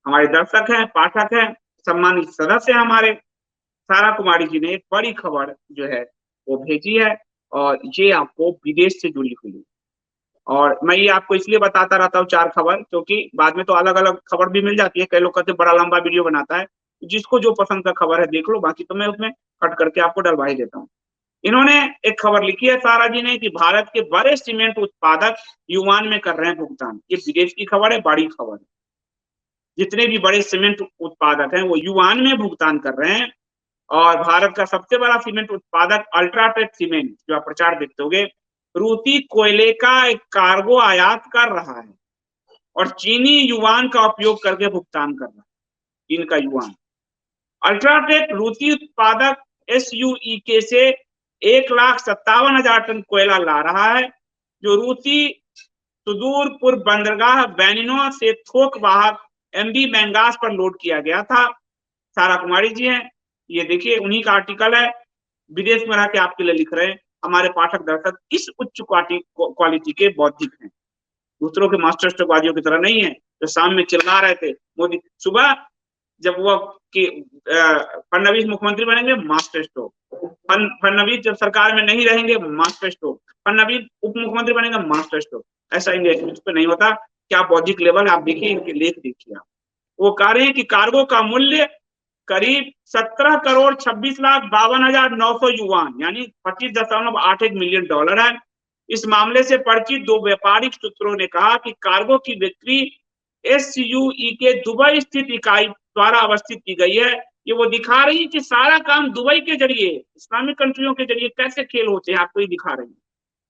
हमारे दर्शक हैं, पाठक हैं, सम्मानित सदस्य हैं हमारे, सारा कुमारी जी ने एक बड़ी खबर जो है वो भेजी है, और ये आपको विदेश से जुड़ी हुई है। और मैं ये आपको इसलिए बताता रहता हूँ 4 खबर, क्योंकि बाद में तो अलग-अलग खबर भी मिल जाती है। कई लोग कहते हैं बड़ा लंबा वीडियो बनाता है, जिसको जो पसंद का खबर है देख लो, बाकी तो मैं उसमें कट करके आपको डलवा ही देता हूँ। इन्होंने एक खबर लिखी है सारा जी ने कि भारत के बड़े सीमेंट उत्पादक युआन में कर रहे हैं भुगतान। ये विदेश की खबर है, बड़ी खबर है। जितने भी बड़े सीमेंट उत्पादक हैं वो युआन में भुगतान कर रहे हैं, और भारत का सबसे बड़ा सीमेंट उत्पादक अल्ट्राटेक सीमेंट, जो आप प्रचार देखते होंगे, रूसी कोयले का एक कार्गो आयात कर रहा है और चीनी युआन का उपयोग करके भुगतान कर रहा है, चीन का युआन। अल्ट्राटेक रूसी उत्पादक SUEK से 1,57,000 टन कोयला ला रहा है, जो रूसी सुदूर पूर्व बंदरगाह बेनिनो से थोक वाहक MV मैंगास पर लोड किया गया था। सारा कुमारी जी हैं, ये देखिए उन्हीं का आर्टिकल है, विदेश में रह के आपके लिए लिख रहे हैं। हमारे पाठक दर्शक इस उच्च क्वालिटी के बौद्धिक हैं, दूसरों के मास्टर स्ट्रोकबाजियों की तरह नहीं है जो शाम में चिल्ला रहे थे मोदी। सुबह जब वो फडणवीस मुख्यमंत्री बनेंगे, मास्टर स्ट्रोक। फडणवीस जब सरकार में नहीं रहेंगे, मास्टर स्ट्रोक। फडणवीस उप मुख्यमंत्री बनेंगे, मास्टर स्ट्रोक। ऐसा इंडिया पे नहीं होता। क्या बौद्धिक लेवल आप देखिए, इनके लेख देखिए। वो कह रहे हैं कि कार्गो का मूल्य करीब 17,26,52,900 युआन यानी 25.81 मिलियन डॉलर है। इस मामले से परिचित 2 व्यापारिक सूत्रों ने कहा कि कार्गो की बिक्री SUEK दुबई स्थित इकाई द्वारा अवस्थित की गई है। ये वो दिखा रही है कि सारा काम दुबई के जरिए, इस्लामिक कंट्रियों के जरिए कैसे खेल होते हैं, आपको ये दिखा रही है।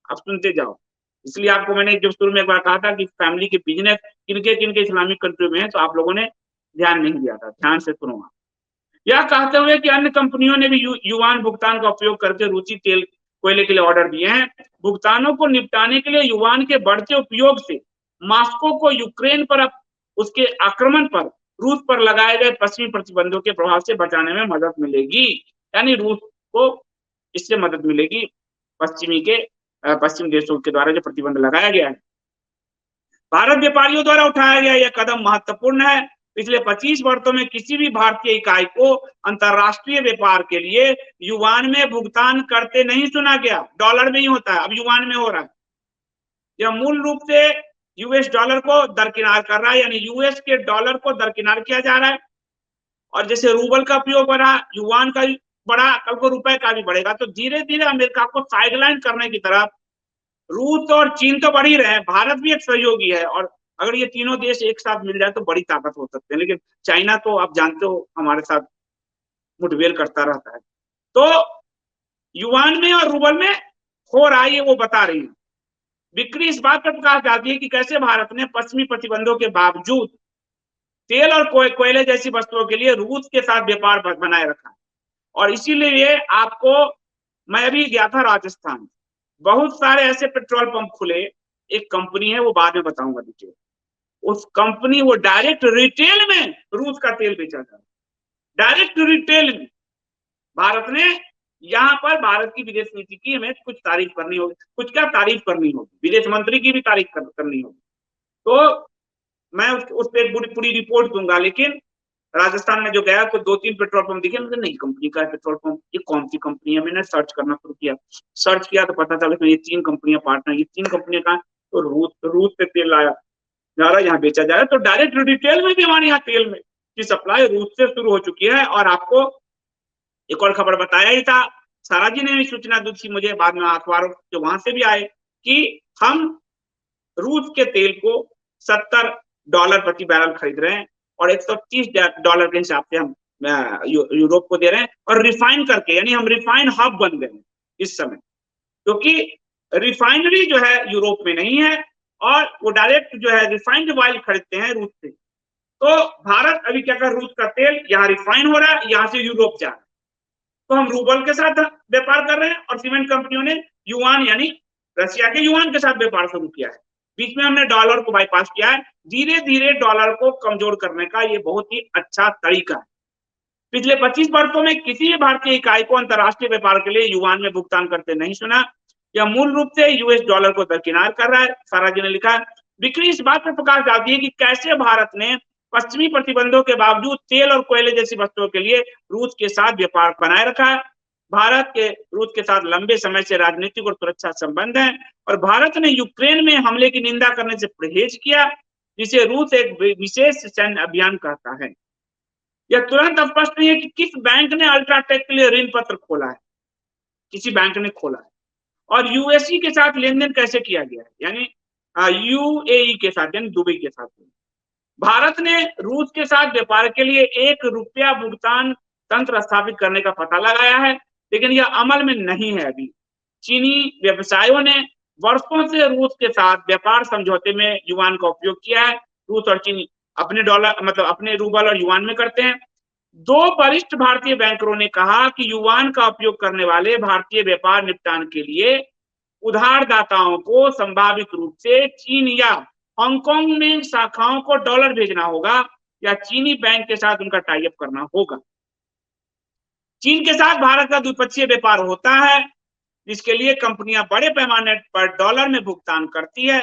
आप सुनते जाओ। इसलिए आपको मैंने जब शुरू में एक बार कहा था कि फैमिली के बिजनेस किनके किनके इस्लामिक कंट्री में है, तो आप लोगों ने ध्यान नहीं दिया था। ध्यान से सुनो। यह कहते हुए कि अन्य कंपनियों ने भी युआन भुगतान का उपयोग करके रूसी तेल कोयले के लिए ऑर्डर दिए हैं। भुगतानों को निपटाने के लिए युआन के बढ़ते उपयोग से मॉस्को को यूक्रेन पर उसके आक्रमण पर रूस पर लगाए गए पश्चिमी प्रतिबंधों के प्रभाव से बचाने में मदद मिलेगी। यानी रूस को इससे मदद मिलेगी, पश्चिम देशों के द्वारा जो प्रतिबंध लगाया गया है। भारत व्यापारियों द्वारा उठाया गया यह कदम महत्वपूर्ण है। पिछले 25 वर्षों में किसी भी भारतीय इकाई को अंतरराष्ट्रीय व्यापार के लिए युआन में भुगतान करते नहीं सुना गया। डॉलर में ही होता है, अब युआन में हो रहा है। यह मूल रूप से US डॉलर को दरकिनार कर रहा है, यानी US के डॉलर को दरकिनार किया जा रहा है। और जैसे रूबल का उपयोग बढ़ा, युआन का बढ़ा, कल को रुपए का भी बढ़ेगा। तो धीरे धीरे अमेरिका को साइडलाइन करने की तरफ रूस और चीन तो बढ़ ही रहे हैं, भारत भी एक सहयोगी है। और अगर ये तीनों देश एक साथ मिल जाए तो बड़ी ताकत हो सकते हैं। लेकिन चाइना तो आप जानते हो हमारे साथ मुठभेड़ करता रहता है। तो युआन में और रूबल में हो रहा है, वो बता रही है। बिक्री इस बात पर प्रकाश डालती है कि कैसे भारत ने पश्चिमी प्रतिबंधों के बावजूद तेल और कोयले जैसी वस्तुओं के लिए रूस के साथ व्यापार बनाए रखा है। और इसीलिए आपको, मैं अभी गया था राजस्थान, बहुत सारे ऐसे पेट्रोल पंप खुले। एक कंपनी है, वो बाद में बताऊंगा डिटेल। उस कंपनी वो डायरेक्ट रिटेल में रूस का तेल बेचा जा रहा है, डायरेक्ट रिटेल में। भारत ने यहाँ पर भारत की विदेश नीति की हमें कुछ तारीफ करनी होगी, कुछ क्या तारीफ करनी होगी, विदेश मंत्री की भी तारीफ करनी होगी। तो मैं उस पर पूरी रिपोर्ट दूंगा। लेकिन राजस्थान में जो गया तो 2-3 पेट्रोल पंप दिखे, मुझे नहीं कंपनी का है पेट्रोल पंप, ये कौन सी कंपनी है। मैंने सर्च करना शुरू किया, सर्च किया तो पता चला ये 3 कंपनियां पार्टनर, ये 3 कंपनियां कहा तो रूस से तेल लाया जा रहा है, यहाँ बेचा जा रहा है। तो डायरेक्ट रिटेल में भी हमारे यहाँ तेल में की सप्लाई रूस से शुरू हो चुकी है। और आपको एक और खबर बताया ही था, सारा जी ने भी सूचना दी थी मुझे, बाद में अखबारों जो वहां से भी आए कि हम रूस के तेल को $70 प्रति बैरल खरीद रहे हैं और $130 के हिसाब से हम यूरोप को दे रहे हैं। और रिफाइन करके, यानी हम रिफाइन हब बन गए इस समय, क्योंकि रिफाइनरी जो है यूरोप में नहीं है और वो डायरेक्ट जो है रिफाइंड ऑयल खरीदते हैं रूस से। तो भारत अभी क्या कर, रूस का तेल यहाँ रिफाइन हो रहा है, यहाँ से यूरोप जा रहा है। तो हम रूबल के साथ व्यापार कर रहे हैं और सीमेंट कंपनियों ने युआन यानी रशिया के युआन के साथ व्यापार शुरू किया है। बीच में हमने डॉलर को बाईपास किया है। धीरे धीरे डॉलर को कमजोर करने का ये बहुत ही अच्छा तरीका है। पिछले 25 वर्षों में किसी भी भारतीय इकाई को अंतरराष्ट्रीय व्यापार के लिए युआन में भुगतान करते नहीं सुना। यह मूल रूप से US डॉलर को दरकिनार कर रहा है। सारा जी ने लिखा है, बिक्री इस बात पर प्रकाश डालती है कि कैसे भारत ने पश्चिमी प्रतिबंधों के बावजूद तेल और कोयले जैसी वस्तुओं के लिए रूस के साथ व्यापार बनाए रखा है। भारत के रूस के साथ लंबे समय से राजनीतिक और सुरक्षा संबंध हैं और भारत ने यूक्रेन में हमले की निंदा करने से परहेज किया, जिसे रूस एक विशेष सैन्य अभियान कहता है। यह तुरंत स्पष्ट नहीं है कि किस बैंक ने अल्ट्राटेक के लिए ऋण पत्र खोला है, किसी बैंक ने खोला है, और यूएसई के साथ लेन देन कैसे किया गया है, यानी यूएई के साथ, यानी दुबई के साथ। भारत ने रूस के साथ व्यापार के लिए ₹1 भुगतान तंत्र स्थापित करने का पता लगाया है, लेकिन यह अमल में नहीं है अभी। चीनी व्यवसायियों ने वर्षों से रूस के साथ व्यापार समझौते में युआन का उपयोग किया है। रूस और चीन अपने डॉलर मतलब अपने रूबल और युआन में करते हैं। 2 वरिष्ठ भारतीय बैंकरों ने कहा कि युआन का उपयोग करने वाले भारतीय व्यापार निपटान के लिए उधारदाताओं को संभावित रूप से चीन या हांगकांग में शाखाओं को डॉलर भेजना होगा या चीनी बैंक के साथ उनका टाई अप करना होगा। चीन के साथ भारत का द्विपक्षीय व्यापार होता है, जिसके लिए कंपनियां बड़े पैमाने पर डॉलर में भुगतान करती है।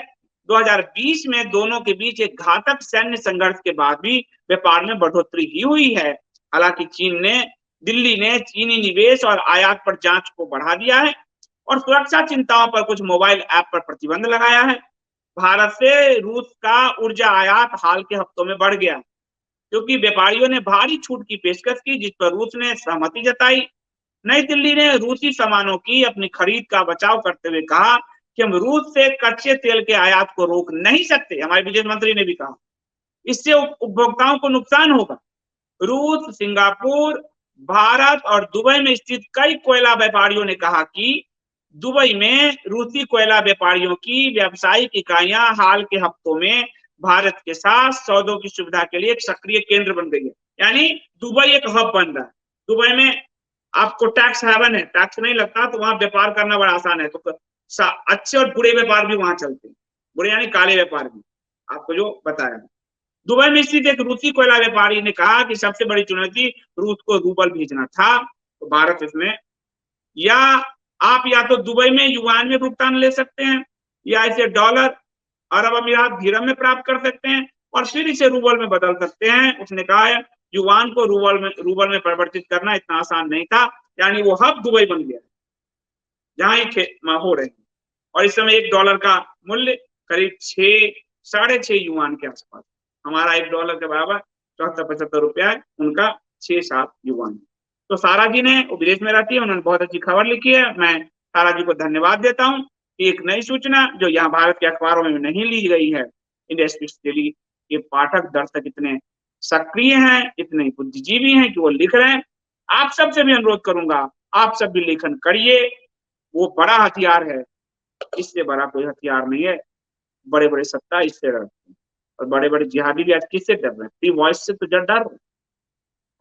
2020 में दोनों के बीच एक घातक सैन्य संघर्ष के बाद भी व्यापार में बढ़ोतरी ही हुई है। हालांकि दिल्ली ने चीनी निवेश और आयात पर जांच को बढ़ा दिया है और सुरक्षा चिंताओं पर कुछ मोबाइल ऐप पर प्रतिबंध लगाया है। भारत से रूस का ऊर्जा आयात हाल के हफ्तों में बढ़ गया क्योंकि व्यापारियों ने भारी छूट की पेशकश की, जिस पर रूस ने सहमति जताई। नई दिल्ली ने रूसी सामानों की अपनी खरीद का बचाव करते हुए कहा कि हम रूस से कच्चे तेल के आयात को रोक नहीं सकते। हमारे विदेश मंत्री ने भी कहा इससे उपभोक्ताओं को नुकसान होगा। रूस, सिंगापुर, भारत और दुबई में स्थित कई कोयला व्यापारियों ने कहा कि दुबई में रूसी कोयला व्यापारियों की व्यावसायिक इकाइयां हाल के हफ्तों में भारत के साथ सौदों की सुविधा के लिए एक सक्रिय केंद्र बन गई है। यानी दुबई एक हब बन रहा है। दुबई में आपको टैक्स हेवन है, टैक्स नहीं लगता, तो वहां व्यापार करना बड़ा आसान है। तो अच्छे और बुरे व्यापार भी वहां चलते हैं, बुरे यानी काले व्यापार भी, आपको जो बताया। दुबई में स्थित एक रूसी कोयला व्यापारी ने कहा कि सबसे बड़ी चुनौती रूस को रूबल भेजना था, तो भारत इसमें या आप या तो दुबई में युआन में भुगतान ले सकते हैं या इसे डॉलर, अरब अमीरात दिरहम में प्राप्त कर सकते हैं और फिर इसे रूबल में बदल सकते हैं। उसने कहा है युआन को रूबल में परिवर्तित करना इतना आसान नहीं था। यानी वो हब दुबई बन गया जहां ये हो रहे हैं। और इस समय $1 का मूल्य करीब 6-6.5 युआन के आसपास। हमारा $1 के बराबर 74-75 रुपया है, उनका 6-7 युआन। तो सारा जी ने, वो विदेश में रहती है, उन्होंने बहुत अच्छी खबर लिखी है। मैं सारा जी को धन्यवाद देता हूँ। एक नई सूचना जो यहाँ भारत के अखबारों में नहीं ली गई है, इंडिया स्पीक्स डेली के पाठक दर्शक इतने सक्रिय हैं, इतने बुद्धिजीवी हैं कि वो लिख रहे हैं। आप सबसे भी अनुरोध करूंगा, आप सब भी लेखन करिए। वो बड़ा हथियार है, इससे बड़ा कोई हथियार नहीं है। बड़े बड़े सत्ता इससे डरते हैं और बड़े बड़े जिहादी भी आज किससे डर रहे हैं? फ्री वॉइस से तो डर रहे हैं।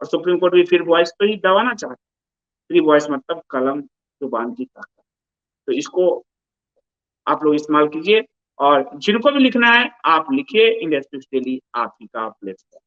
और सुप्रीम कोर्ट भी फ्री वॉइस तो ही दबाना चाहता है। फ्री वॉइस मतलब कलम जुबान की ताकत। तो इसको आप लोग इस्तेमाल कीजिए और जिनको भी लिखना है आप लिखिए। इंडिया स्पीक्स डेली आप ही का प्लेटफॉर्म।